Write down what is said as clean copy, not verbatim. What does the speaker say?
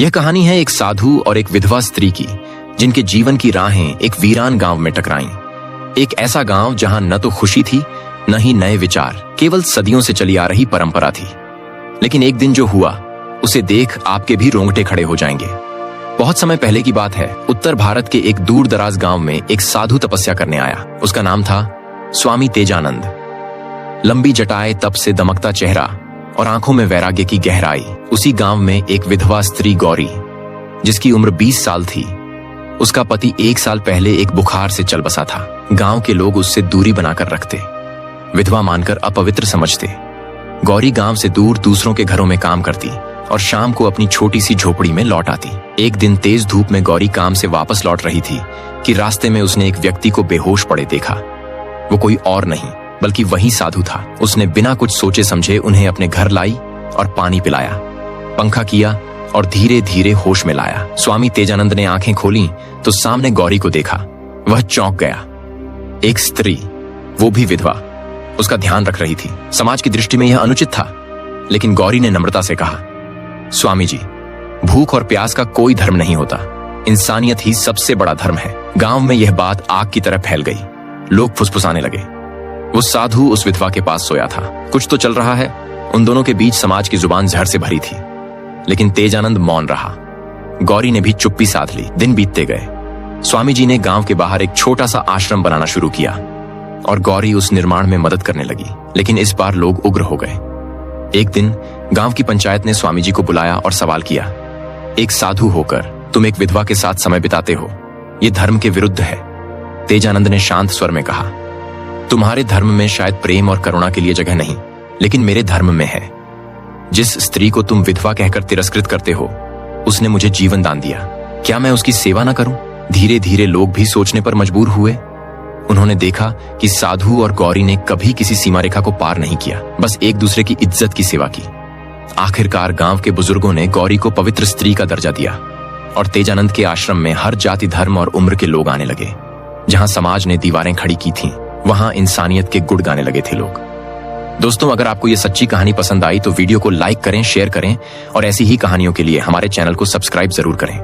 यह कहानी है एक साधु और एक विधवा स्त्री की, जिनके जीवन की राहें एक वीरान गांव में टकराईं। एक ऐसा गांव जहां न तो खुशी थी न ही नए विचार, केवल सदियों से चली आ रही परंपरा थी। लेकिन एक दिन जो हुआ उसे देख आपके भी रोंगटे खड़े हो जाएंगे। बहुत समय पहले की बात है, उत्तर भारत के एक दूर दराज गांव में एक साधु तपस्या करने आया। उसका नाम था स्वामी तेजानंद। लंबी जटाएं, तप से दमकता चेहरा और आंखों में वैराग्य की गहराई। उसी गांव में एक विधवा स्त्री गौरी, जिसकी उम्र 20 साल थी। उसका पति 1 साल पहले एक बुखार से चल बसा था। गांव के लोग उससे दूरी बनाकर रखते, विधवा मानकर अपवित्र समझते। गौरी गांव से दूर दूसरों के घरों में काम करती और शाम को अपनी छोटी सी झोपड़ी में लौट आती। एक दिन तेज धूप में गौरी काम से वापस लौट रही थी कि रास्ते में उसने एक व्यक्ति को बेहोश पड़े देखा। वो कोई और नहीं बल्कि वही साधु था। उसने बिना कुछ सोचे समझे उन्हें अपने घर लाई और पानी पिलाया, पंखा किया और धीरे धीरे होश में लाया। स्वामी तेजानंद ने आंखें खोली तो सामने गौरी को देखा। वह चौंक गया। एक स्त्री, वो भी विधवा, उसका ध्यान रख रही थी। समाज की दृष्टि में यह अनुचित था, लेकिन गौरी ने नम्रता से कहा, स्वामी जी, भूख और प्यास का कोई धर्म नहीं होता, इंसानियत ही सबसे बड़ा धर्म है। गांव में यह बात आग की तरह फैल गई। लोग फुसफुसाने लगे। वो साधु उस विधवा के पास सोया था। कुछ तो चल रहा है। उन दोनों के बीच समाज की जुबान जहर से भरी थी, लेकिन तेजानंद मौन रहा। गौरी ने भी चुप्पी साध ली। दिन बीतते गए। स्वामी जी ने गांव के बाहर एक छोटा सा आश्रम बनाना शुरू किया और गौरी उस निर्माण में मदद करने लगी। लेकिन इस बार लोग उग्र हो गए। एक दिन गांव की पंचायत ने स्वामी जी को बुलाया और सवाल किया, एक साधु होकर तुम एक विधवा के साथ समय बिताते हो, यह धर्म के विरुद्ध है। तेजानंद ने शांत स्वर में कहा, तुम्हारे धर्म में शायद प्रेम और करुणा के लिए जगह नहीं, लेकिन मेरे धर्म में है। जिस स्त्री को तुम विधवा कहकर तिरस्कृत करते हो, उसने मुझे जीवन दान दिया। क्या मैं उसकी सेवा न करूं? धीरे धीरे लोग भी सोचने पर मजबूर हुए। उन्होंने देखा कि साधु और गौरी ने कभी किसी सीमा रेखा को पार नहीं किया, बस एक दूसरे की इज्जत की सेवा की। आखिरकार गांव के बुजुर्गों ने गौरी को पवित्र स्त्री का दर्जा दिया और तेजानंद के आश्रम में हर जाति, धर्म और उम्र के लोग आने लगे। जहां समाज ने दीवारें खड़ी की थीं, वहां इंसानियत के गुण गाने लगे थे लोग। दोस्तों, अगर आपको यह सच्ची कहानी पसंद आई तो वीडियो को लाइक करें, शेयर करें और ऐसी ही कहानियों के लिए हमारे चैनल को सब्सक्राइब जरूर करें।